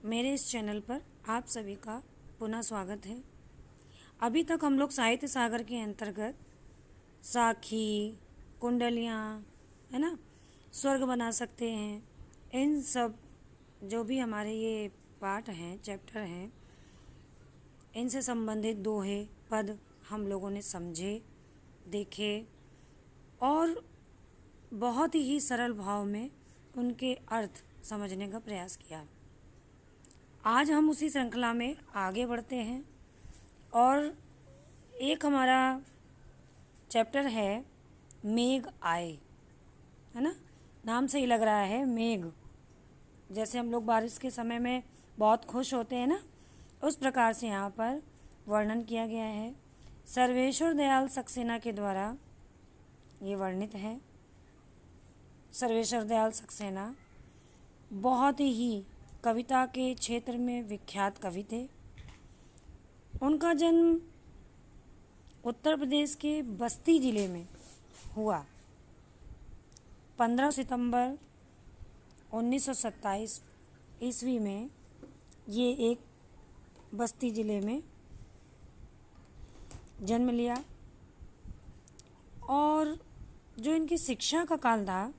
मेरे इस चैनल पर आप सभी का पुनः स्वागत है। अभी तक हम लोग साहित्य सागर के अंतर्गत साखी, कुंडलियाँ, है ना, स्वर्ग बना सकते हैं, इन सब जो भी हमारे ये पाठ हैं, चैप्टर हैं, इनसे संबंधित दोहे, पद हम लोगों ने समझे, देखे और बहुत ही सरल भाव में उनके अर्थ समझने का प्रयास किया। आज हम उसी श्रृंखला में आगे बढ़ते हैं और एक हमारा चैप्टर है मेघ आए, है ना। नाम से ही लग रहा है मेघ, जैसे हम लोग बारिश के समय में बहुत खुश होते हैं ना, उस प्रकार से यहाँ पर वर्णन किया गया है। सर्वेश्वर दयाल सक्सेना के द्वारा ये वर्णित है। सर्वेश्वर दयाल सक्सेना बहुत ही कविता के क्षेत्र में विख्यात कवि थे। उनका जन्म उत्तर प्रदेश के बस्ती जिले में हुआ। 15 सितंबर 1927 ईस्वी में ये एक बस्ती जिले में जन्म लिया और जो इनकी शिक्षा का काल था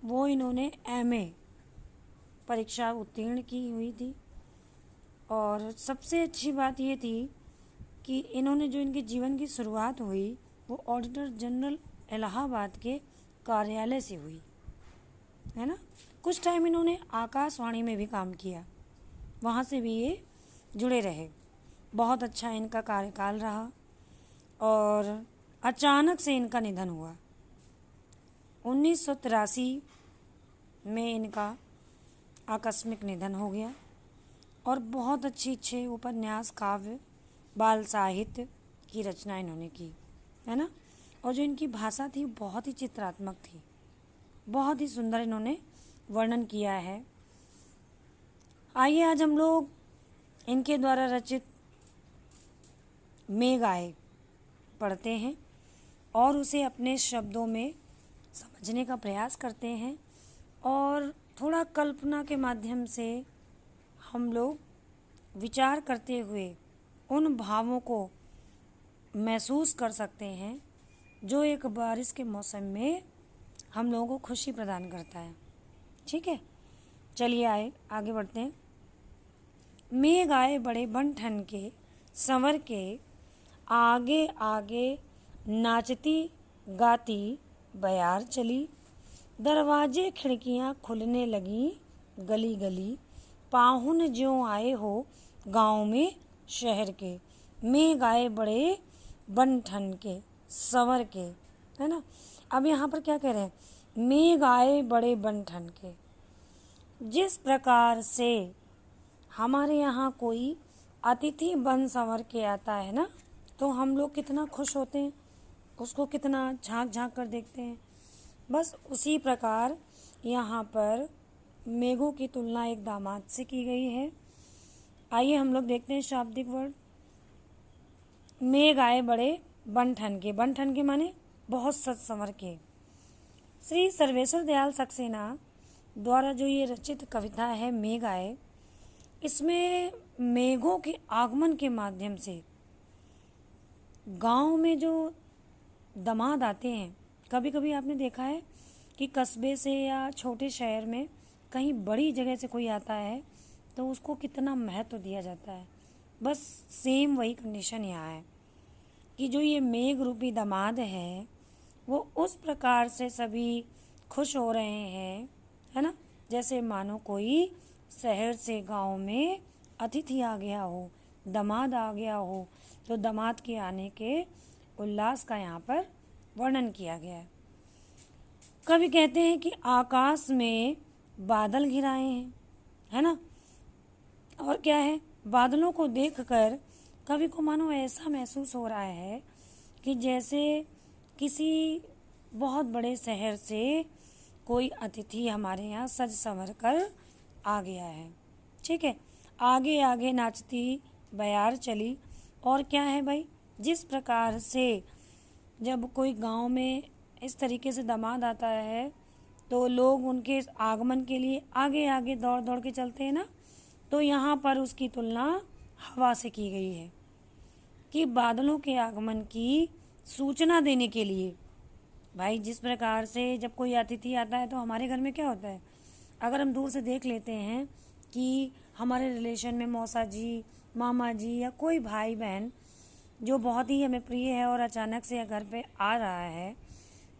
वो इन्होंने एमए परीक्षा उत्तीर्ण की हुई थी। और सबसे अच्छी बात ये थी कि इन्होंने जो इनके जीवन की शुरुआत हुई वो ऑडिटर जनरल इलाहाबाद के कार्यालय से हुई, है ना। कुछ टाइम इन्होंने आकाशवाणी में भी काम किया, वहाँ से भी ये जुड़े रहे। बहुत अच्छा इनका कार्यकाल रहा और अचानक से इनका निधन हुआ। 1983 में इनका आकस्मिक निधन हो गया और बहुत अच्छे उपन्यास, काव्य, बाल साहित्य की रचना इन्होंने की, है ना। और जो इनकी भाषा थी बहुत ही चित्रात्मक थी, बहुत ही सुंदर इन्होंने वर्णन किया है। आइए आज हम लोग इनके द्वारा रचित मेघ आए पढ़ते हैं और उसे अपने शब्दों में समझने का प्रयास करते हैं और थोड़ा कल्पना के माध्यम से हम लोग विचार करते हुए उन भावों को महसूस कर सकते हैं जो एक बारिश के मौसम में हम लोगों को खुशी प्रदान करता है। ठीक है, चलिए आगे बढ़ते हैं। मेघ आए बड़े बन ठन के, संवर के, आगे आगे नाचती गाती बयार चली, दरवाजे खिड़कियां खुलने लगी गली गली, पाहुन ज्यों आए हो गाँव में शहर के, मेघ आए बड़े बन ठन के, संवर के, है ना। अब यहाँ पर क्या कह रहे हैं, मेघ आए बड़े बन ठन के। जिस प्रकार से हमारे यहाँ कोई अतिथि बन संवर के आता है ना, तो हम लोग कितना खुश होते हैं, उसको कितना झांक झांक कर देखते हैं। बस उसी प्रकार यहाँ पर मेघों की तुलना एक दामाद से की गई है। आइए हम लोग देखते हैं शाब्दिक वर्ड। मेघ आए बड़े बन ठन के, बन ठन के माने बहुत सज संवर के। श्री सर्वेश्वर दयाल सक्सेना द्वारा जो ये रचित कविता है मेघ आए, इसमें मेघों के आगमन के माध्यम से गांव में जो दामाद आते हैं, कभी कभी आपने देखा है कि कस्बे से या छोटे शहर में कहीं बड़ी जगह से कोई आता है तो उसको कितना महत्व दिया जाता है। बस सेम वही कंडीशन यहाँ है कि जो ये मेघ रूपी दामाद है वो उस प्रकार से सभी खुश हो रहे हैं, है ना, जैसे मानो कोई शहर से गांव में अतिथि आ गया हो, दामाद आ गया हो। तो दामाद के आने के उल्लास का यहाँ पर वर्णन किया गया है। कवि कहते हैं कि आकाश में बादल घिराए हैं, है ना। और क्या है, बादलों को देखकर कवि को मानो ऐसा महसूस हो रहा है कि जैसे किसी बहुत बड़े शहर से कोई अतिथि हमारे यहाँ सज संवर कर आ गया है। ठीक है, आगे आगे नाचती बयार चली। और क्या है भाई, जिस प्रकार से जब कोई गांव में इस तरीके से दामाद आता है तो लोग उनके आगमन के लिए आगे आगे दौड़ दौड़ के चलते हैं ना, तो यहाँ पर उसकी तुलना हवा से की गई है कि बादलों के आगमन की सूचना देने के लिए। भाई जिस प्रकार से जब कोई अतिथि आता है तो हमारे घर में क्या होता है, अगर हम दूर से देख लेते हैं कि हमारे रिलेशन में मौसा जी, मामा जी या कोई भाई बहन जो बहुत ही हमें प्रिय है और अचानक से घर पे आ रहा है,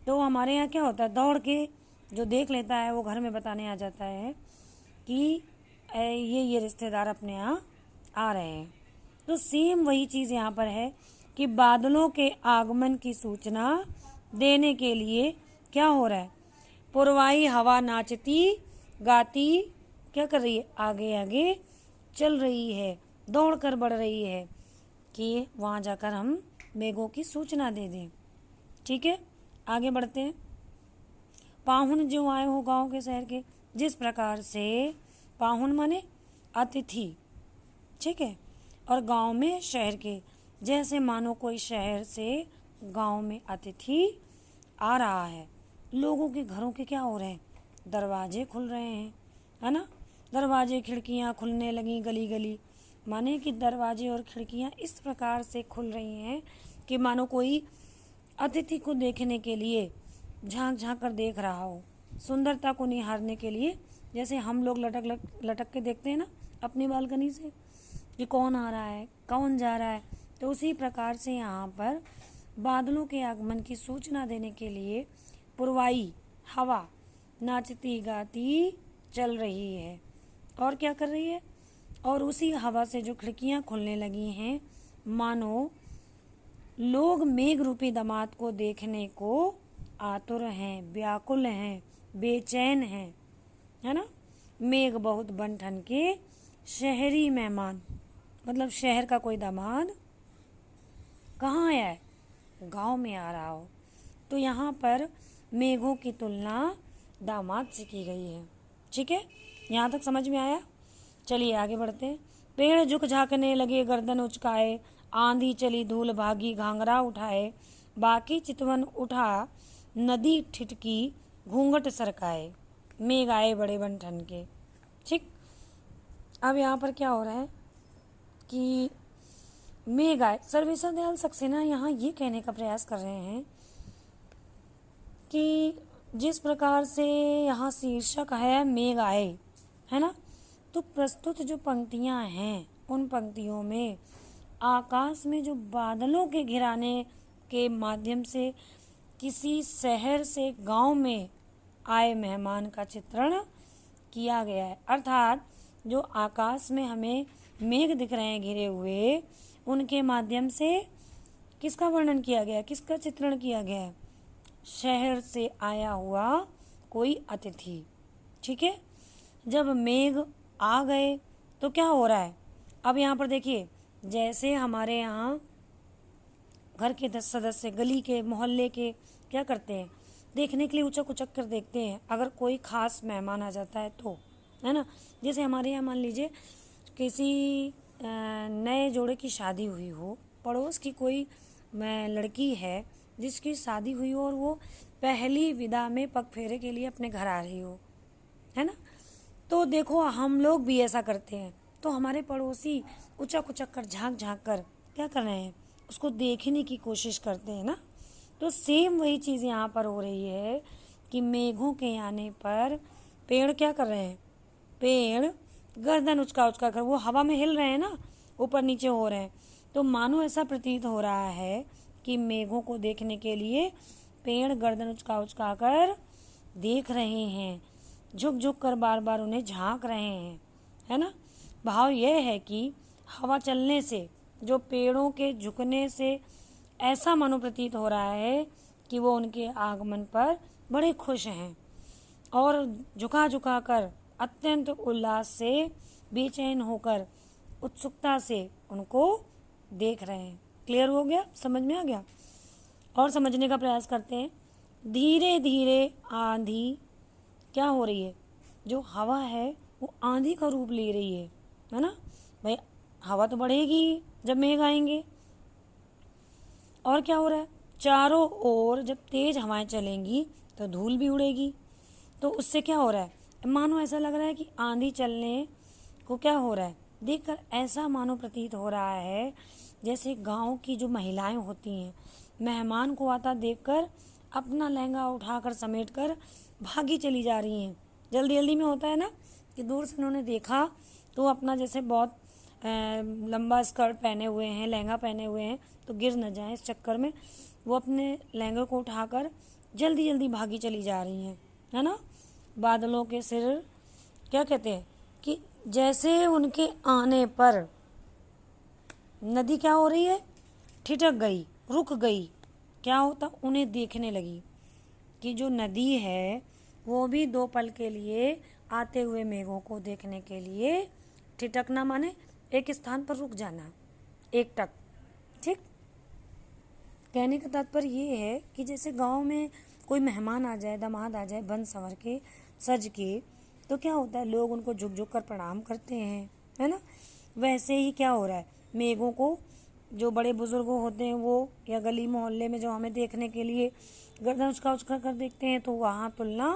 तो हमारे यहाँ क्या होता है, दौड़ के जो देख लेता है वो घर में बताने आ जाता है कि ये रिश्तेदार अपने यहाँ आ रहे हैं। तो सेम वही चीज़ यहाँ पर है कि बादलों के आगमन की सूचना देने के लिए क्या हो रहा है, पुरवाई हवा नाचती गाती क्या कर रही है, आगे आगे चल रही है, दौड़ कर बढ़ रही है कि वहाँ जाकर हम मेघों की सूचना दे दें। ठीक है, आगे बढ़ते हैं। पाहुन जो आए हो गांव के शहर के, जिस प्रकार से पाहुन माने अतिथि, ठीक है, और गांव में शहर के, जैसे मानो कोई शहर से गांव में अतिथि आ रहा है। लोगों के घरों के क्या हो रहे हैं, दरवाजे खुल रहे हैं, है ना, दरवाजे खिड़कियां खुलने लगी गली गली, माने कि दरवाजे और खिड़कियां इस प्रकार से खुल रही हैं कि मानो कोई अतिथि को देखने के लिए झांक झांक कर देख रहा हो, सुंदरता को निहारने के लिए, जैसे हम लोग लटक के देखते हैं ना अपनी बालकनी से कि कौन आ रहा है, कौन जा रहा है। तो उसी प्रकार से यहाँ पर बादलों के आगमन की सूचना देने के लिए पुरवाई हवा नाचती गाती चल रही है। और क्या कर रही है, और उसी हवा से जो खिड़कियाँ खुलने लगी हैं, मानो लोग मेघ रूपी दामाद को देखने को आतुर हैं, व्याकुल हैं, बेचैन हैं, है ना। मेघ बहुत बन ठन के शहरी मेहमान, मतलब शहर का कोई दामाद कहाँ आया है, गांव में आ रहा हो। तो यहाँ पर मेघों की तुलना दामाद से की गई है। ठीक है, यहाँ तक समझ में आया। चलिए आगे बढ़ते हैं। पेड़ झुक झाँकने लगे गर्दन उचकाए, आंधी चली धूल भागी घाघरा उठाए, बाकी चितवन उठा नदी ठिठकी घूंघट सरकाए, मेघ आए बड़े बन ठन के। ठीक, अब यहाँ पर क्या हो रहा है कि मेघ आए, सर्वेश्वर दयाल सक्सेना यहाँ ये कहने का प्रयास कर रहे हैं कि जिस प्रकार से यहाँ शीर्षक है मेघ आए, है ना, तो प्रस्तुत जो पंक्तियाँ हैं उन पंक्तियों में आकाश में जो बादलों के घिराने के माध्यम से किसी शहर से गांव में आए मेहमान का चित्रण किया गया है। अर्थात जो आकाश में हमें मेघ दिख रहे हैं घिरे हुए, उनके माध्यम से किसका वर्णन किया गया है, किसका चित्रण किया गया है, शहर से आया हुआ कोई अतिथि। ठीक है, जब मेघ आ गए तो क्या हो रहा है, अब यहाँ पर देखिए, जैसे हमारे यहाँ घर के 10 सदस्य गली के मोहल्ले के क्या करते हैं, देखने के लिए उचक उचक कर देखते हैं अगर कोई ख़ास मेहमान आ जाता है तो, है ना। जैसे हमारे यहाँ मान लीजिए किसी नए जोड़े की शादी हुई हो, पड़ोस की कोई लड़की है जिसकी शादी हुई हो और वो पहली विदा में पग फेरे के लिए अपने घर आ रही हो, है ना, तो देखो हम लोग भी ऐसा करते हैं। तो हमारे पड़ोसी उचक उचक कर झांक झांक कर क्या कर रहे हैं, उसको देखने की कोशिश करते हैं ना। तो सेम वही चीज़ यहाँ पर हो रही है कि मेघों के आने पर पेड़ क्या कर रहे हैं, पेड़ गर्दन उचका उचका कर वो हवा में हिल रहे हैं ना, ऊपर नीचे हो रहे हैं। तो मानो ऐसा प्रतीत हो रहा है कि मेघों को देखने के लिए पेड़ गर्दन उचका उचका कर देख रहे हैं, झुक झुक कर बार बार उन्हें झांक रहे हैं, है ना। भाव यह है कि हवा चलने से, जो पेड़ों के झुकने से ऐसा मानो प्रतीत हो रहा है कि वो उनके आगमन पर बड़े खुश हैं और झुका झुका कर अत्यंत उल्लास से, बेचैन होकर उत्सुकता से उनको देख रहे हैं। क्लियर हो गया, समझ में आ गया। और समझने का प्रयास करते हैं। धीरे धीरे आंधी क्या हो रही है, जो हवा है वो आंधी का रूप ले रही है ना। भाई हवा तो बढ़ेगी जब मेघ आएंगे। और क्या हो रहा है, चारों ओर जब तेज हवाएं चलेंगी तो धूल भी उड़ेगी। तो उससे क्या हो रहा है, मानो ऐसा लग रहा है कि आंधी चलने को क्या हो रहा है, देखकर ऐसा मानो प्रतीत हो रहा है जैसे गांव की जो महिलाएं होती हैं, मेहमान को आता देखकर अपना लहंगा उठाकर समेटकर भागी चली जा रही हैं। जल्दी जल्दी में होता है ना कि दूर से उन्होंने देखा तो अपना जैसे बहुत लंबा स्कर्ट पहने हुए हैं, लहंगा पहने हुए हैं, तो गिर न जाए इस चक्कर में वो अपने लहंगे को उठाकर जल्दी जल्दी भागी चली जा रही हैं, है ना। बादलों के सिर क्या कहते हैं कि जैसे उनके आने पर नदी क्या हो रही है, ठिठक गई, रुक गई। क्या होता, उन्हें देखने लगी कि जो नदी है वो भी 2 पल के लिए आते हुए मेघों को देखने के लिए ठिठकना माने एक स्थान पर रुक जाना, एक टक। ठीक, कहने का तात्पर्य ये है कि जैसे गांव में कोई मेहमान आ जाए, दामाद आ जाए बन संवर के सज के, तो क्या होता है, लोग उनको झुक झुक कर प्रणाम करते हैं, है ना। वैसे ही क्या हो रहा है, मेघों को जो बड़े बुजुर्ग होते हैं वो, या गली मोहल्ले में जो हमें देखने के लिए गर्दन उचका कर देखते हैं, तो वहाँ तुलना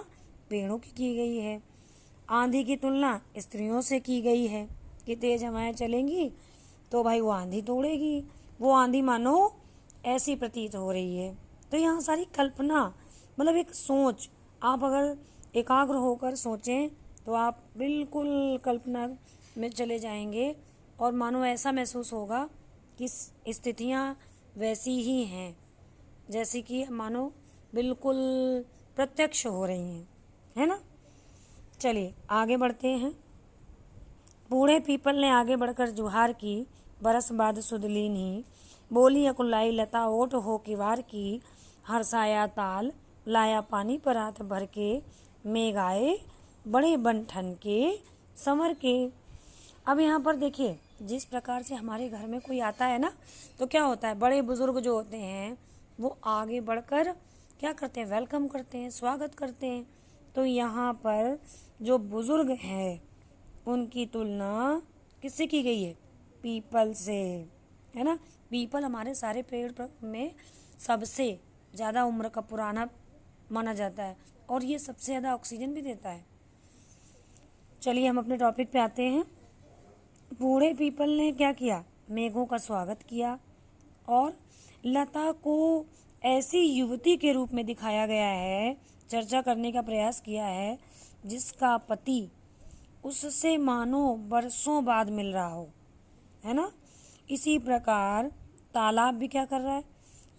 पेड़ों की गई है। आंधी की तुलना स्त्रियों से की गई है कि तेज हवाएं चलेंगी तो भाई वो आंधी तोड़ेगी, वो आंधी मानो ऐसी प्रतीत हो रही है। तो यहाँ सारी कल्पना, मतलब एक सोच, आप अगर एकाग्र होकर सोचें तो आप बिल्कुल कल्पना में चले जाएंगे और मानो ऐसा महसूस होगा कि स्थितियाँ वैसी ही हैं जैसी कि मानो बिल्कुल प्रत्यक्ष हो रही हैं, है ना। चलिए आगे बढ़ते हैं। बूढ़े पीपल ने आगे बढ़कर जुहार की, बरस बाद सुदलीन ही बोली अकुलाई लता ओट हो किवार की, हरसाया ताल लाया पानी पर हाथ भर के, मेघ आए बड़े बनठन के संवर के। अब यहाँ पर देखिए, जिस प्रकार से हमारे घर में कोई आता है ना, तो क्या होता है, बड़े बुजुर्ग जो होते हैं वो आगे बढ़कर क्या करते हैं, वेलकम करते हैं, स्वागत करते हैं। तो यहाँ पर जो बुजुर्ग हैं उनकी तुलना किससे की गई है, पीपल से, है ना। पीपल हमारे सारे पेड़ में सबसे ज़्यादा उम्र का पुराना माना जाता है और ये सबसे ज़्यादा ऑक्सीजन भी देता है। चलिए हम अपने टॉपिक पे आते हैं। बूढ़े पीपल ने क्या किया, मेघों का स्वागत किया और लता को ऐसी युवती के रूप में दिखाया गया है, चर्चा करने का प्रयास किया है जिसका पति उससे मानो बरसों बाद मिल रहा हो, है ना। इसी प्रकार तालाब भी क्या कर रहा है,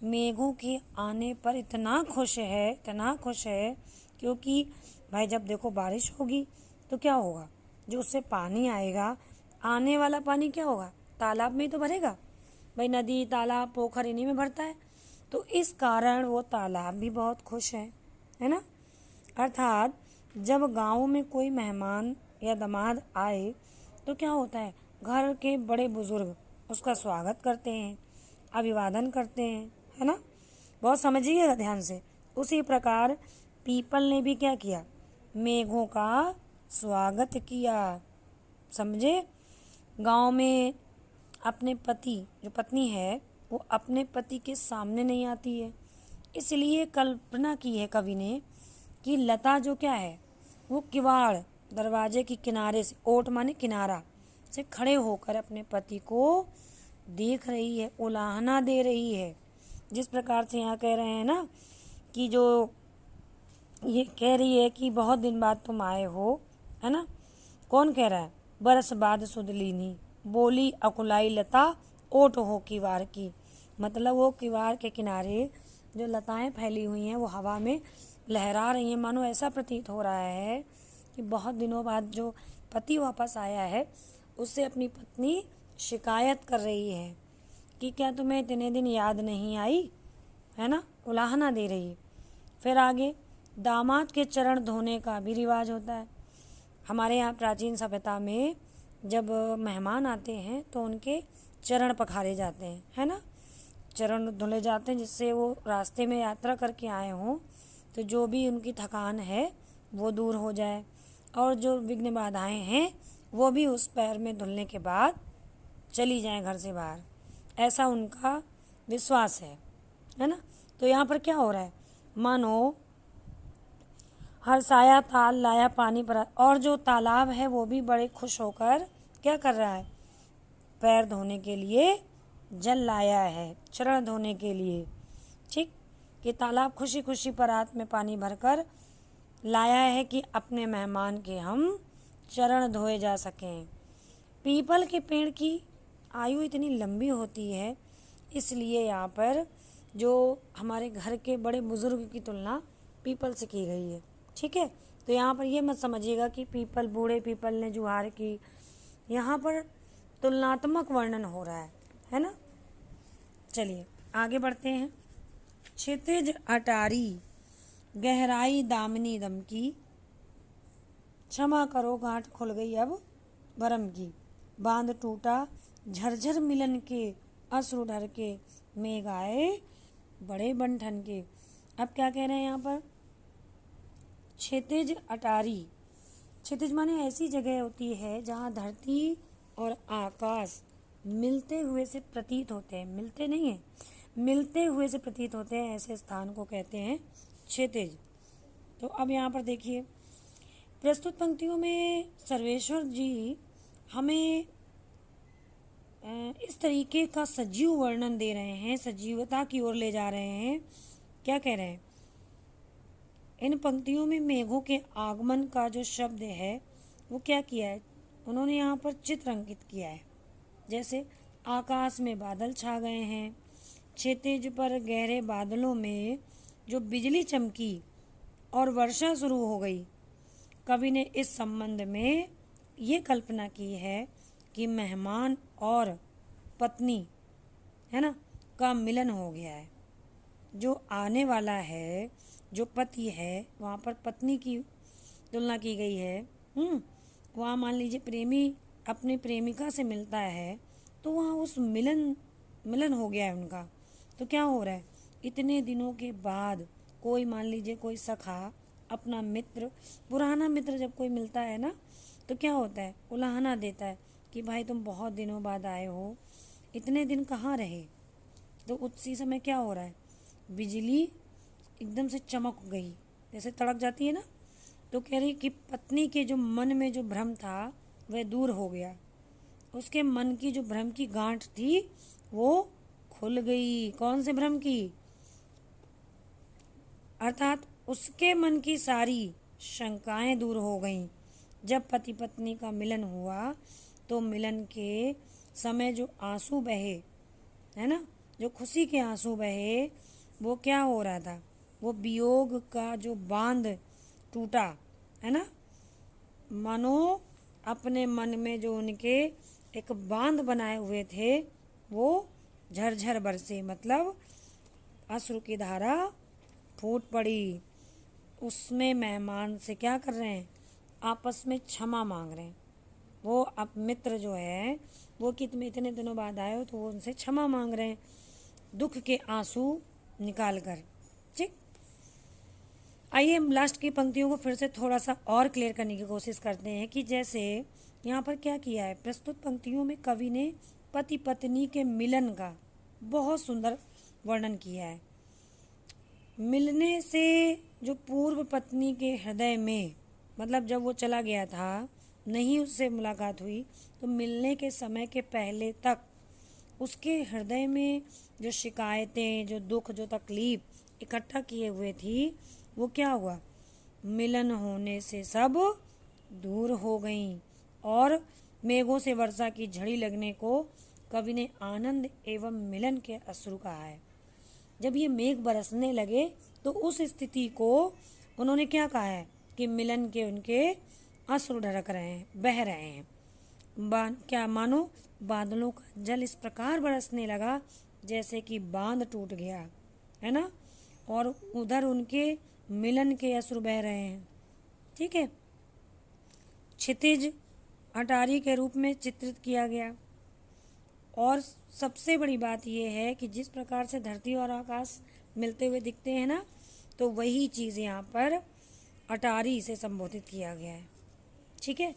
मेघों के आने पर इतना खुश है क्योंकि भाई जब देखो बारिश होगी तो क्या होगा, जो उससे पानी आएगा, आने वाला पानी क्या होगा, तालाब में ही तो भरेगा भाई, नदी तालाब पोखर इन्हीं में भरता है। तो इस कारण वो तालाब भी बहुत खुश है ना। अर्थात जब गांव में कोई मेहमान या दामाद आए तो क्या होता है, घर के बड़े बुजुर्ग उसका स्वागत करते हैं, अभिवादन करते हैं, है ना। बहुत समझिएगा ध्यान से। उसी प्रकार पीपल ने भी क्या किया, मेघों का स्वागत किया। समझे, गांव में अपने पति, जो पत्नी है वो अपने पति के सामने नहीं आती है, इसलिए कल्पना की है कवि ने कि लता जो क्या है, वो किवाड़ दरवाजे की किनारे से, ओट माने किनारा से खड़े होकर अपने पति को देख रही है, उलाहना दे रही है। जिस प्रकार से यहाँ कह रहे हैं ना कि जो ये कह रही है कि बहुत दिन बाद तुम आए हो, है ना। कौन कह रहा है, बरस बाद सुदलीनी बोली अकुलाई लता ओट हो किवार की। मतलब वो किवार के किनारे जो लताएं फैली हुई हैं वो हवा में लहरा रही हैं, मानो ऐसा प्रतीत हो रहा है कि बहुत दिनों बाद जो पति वापस आया है उससे अपनी पत्नी शिकायत कर रही है कि क्या तुम्हें इतने दिन याद नहीं आई, है ना, उलाहना दे रही है। फिर आगे दामाद के चरण धोने का भी रिवाज होता है हमारे यहाँ। प्राचीन सभ्यता में जब मेहमान आते हैं तो उनके चरण पखारे जाते हैं, है ना, चरण धुले जाते हैं जिससे वो रास्ते में यात्रा करके आए हों तो जो भी उनकी थकान है वो दूर हो जाए और जो विघ्न बाधाएं हैं वो भी उस पैर में धुलने के बाद चली जाएं घर से बाहर, ऐसा उनका विश्वास है ना। तो यहाँ पर क्या हो रहा है, मानो हरसाया ताल लाया पानी पर, और जो तालाब है वो भी बड़े खुश होकर क्या कर रहा है? पैर धोने के लिए जल लाया है, चरण धोने के लिए। ठीक, कि तालाब खुशी खुशी परात में पानी भरकर लाया है कि अपने मेहमान के हम चरण धोए जा सकें। पीपल के पेड़ की आयु इतनी लंबी होती है, इसलिए यहाँ पर जो हमारे घर के बड़े बुजुर्ग की तुलना पीपल से की गई है। ठीक है, तो यहाँ पर ये मत समझिएगा कि पीपल, बूढ़े पीपल ने जुहार की। यहाँ पर तुलनात्मक वर्णन हो रहा है ना। चलिए आगे बढ़ते हैं। क्षितिज अटारी गहराई दामिनी दम की, क्षमा करो गांठ खुल गई अब भरम की। बांध टूटा झरझर मिलन के, अश्रु ढर के, मेघ आए बड़े बंठन के। अब क्या कह रहे हैं यहाँ पर? क्षितिज अटारी, क्षितिज माने ऐसी जगह होती है जहाँ धरती और आकाश मिलते हुए से प्रतीत होते हैं। मिलते नहीं हैं, मिलते हुए से प्रतीत होते हैं, ऐसे स्थान को कहते हैं क्षितिज। तो अब यहाँ पर देखिए, प्रस्तुत पंक्तियों में सर्वेश्वर जी हमें इस तरीके का सजीव वर्णन दे रहे हैं, सजीवता की ओर ले जा रहे हैं। क्या कह रहे हैं? इन पंक्तियों में मेघों के आगमन का जो शब्द है वो क्या किया है? उन्होंने यहाँ पर चित्र अंकित किया है। जैसे आकाश में बादल छा गए हैं, क्षितिज पर गहरे बादलों में जो बिजली चमकी और वर्षा शुरू हो गई। कवि ने इस संबंध में ये कल्पना की है कि मेहमान और पत्नी है ना का मिलन हो गया है। जो आने वाला है, जो पति है, वहाँ पर पत्नी की तुलना की गई है। वहाँ मान लीजिए प्रेमी अपनी प्रेमिका से मिलता है, तो वहाँ उस मिलन हो गया है उनका। तो क्या हो रहा है? इतने दिनों के बाद कोई, मान लीजिए कोई सखा अपना मित्र, पुराना मित्र जब कोई मिलता है ना, तो क्या होता है? उलाहना देता है कि भाई तुम बहुत दिनों बाद आए हो, इतने दिन कहाँ रहे। तो उसी समय क्या हो रहा है? बिजली एकदम से चमक गई, जैसे तड़क जाती है ना। तो कह रही कि पत्नी के जो मन में जो भ्रम था वह दूर हो गया। उसके मन की जो भ्रम की गांठ थी वो खुल गई। कौन से भ्रम की? अर्थात उसके मन की सारी शंकाएं दूर हो गईं। जब पति पत्नी का मिलन हुआ तो मिलन के समय जो आंसू बहे, है ना, जो खुशी के आंसू बहे, वो क्या हो रहा था? वो वियोग का जो बांध टूटा, है ना। मानो अपने मन में जो उनके एक बांध बनाए हुए थे वो झरझर बरसे, मतलब अश्रु की धारा फूट पड़ी। उसमें मेहमान से क्या कर रहे हैं? आपस में क्षमा मांग रहे हैं। वो अब मित्र जो है वो कि तुम इतने दिनों बाद आए हो, तो वो उनसे क्षमा मांग रहे हैं दुख के आंसू निकाल कर। ठीक, आइए लास्ट की पंक्तियों को फिर से थोड़ा सा और क्लियर करने की कोशिश करते हैं कि जैसे यहाँ पर क्या किया है। प्रस्तुत पंक्तियों में कवि ने पति पत्नी के मिलन का बहुत सुंदर वर्णन किया है। मिलने से जो पूर्व पत्नी के हृदय में, मतलब जब वो चला गया था, नहीं उससे मुलाकात हुई, तो मिलने के समय के पहले तक उसके हृदय में जो शिकायतें, जो दुख, जो तकलीफ इकट्ठा किए हुए थी, वो क्या हुआ? मिलन होने से सब दूर हो गईं। और मेघों से वर्षा की झड़ी लगने को कवि ने आनंद एवं मिलन के अश्रु कहा है। जब ये मेघ बरसने लगे तो उस स्थिति को उन्होंने क्या कहा है कि मिलन के उनके अश्रु ढरक रहे हैं, बह रहे हैं। क्या मानो बादलों का जल इस प्रकार बरसने लगा जैसे कि बांध टूट गया, है ना, और उधर उनके मिलन के अश्रु बह रहे हैं। ठीक है, क्षितिज अटारी के रूप में चित्रित किया गया। और सबसे बड़ी बात यह है कि जिस प्रकार से धरती और आकाश मिलते हुए दिखते हैं ना, तो वही चीज़ यहाँ पर अटारी से संबोधित किया गया है। ठीक है,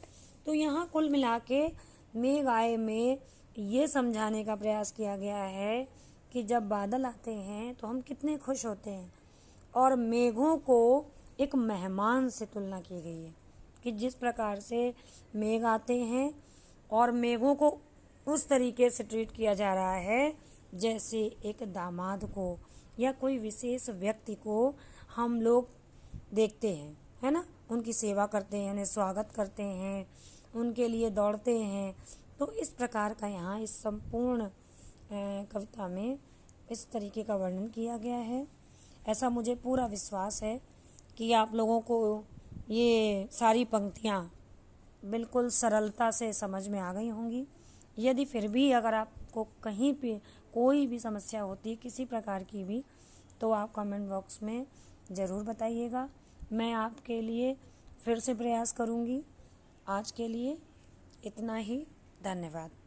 तो यहाँ कुल मिला के मेघ आए में ये समझाने का प्रयास किया गया है कि जब बादल आते हैं तो हम कितने खुश होते हैं, और मेघों को एक मेहमान से तुलना की गई है कि जिस प्रकार से मेघ आते हैं और मेघों को उस तरीके से ट्रीट किया जा रहा है जैसे एक दामाद को या कोई विशेष व्यक्ति को हम लोग देखते हैं, है ना, उनकी सेवा करते हैं, उन्हें स्वागत करते हैं, उनके लिए दौड़ते हैं। तो इस प्रकार का यहाँ इस संपूर्ण कविता में इस तरीके का वर्णन किया गया है। ऐसा मुझे पूरा विश्वास है कि आप लोगों को ये सारी पंक्तियाँ बिल्कुल सरलता से समझ में आ गई होंगी। यदि फिर भी अगर आपको कहीं पे कोई भी समस्या होती है किसी प्रकार की भी, तो आप कमेंट बॉक्स में ज़रूर बताइएगा। मैं आपके लिए फिर से प्रयास करूँगी। आज के लिए इतना ही। धन्यवाद।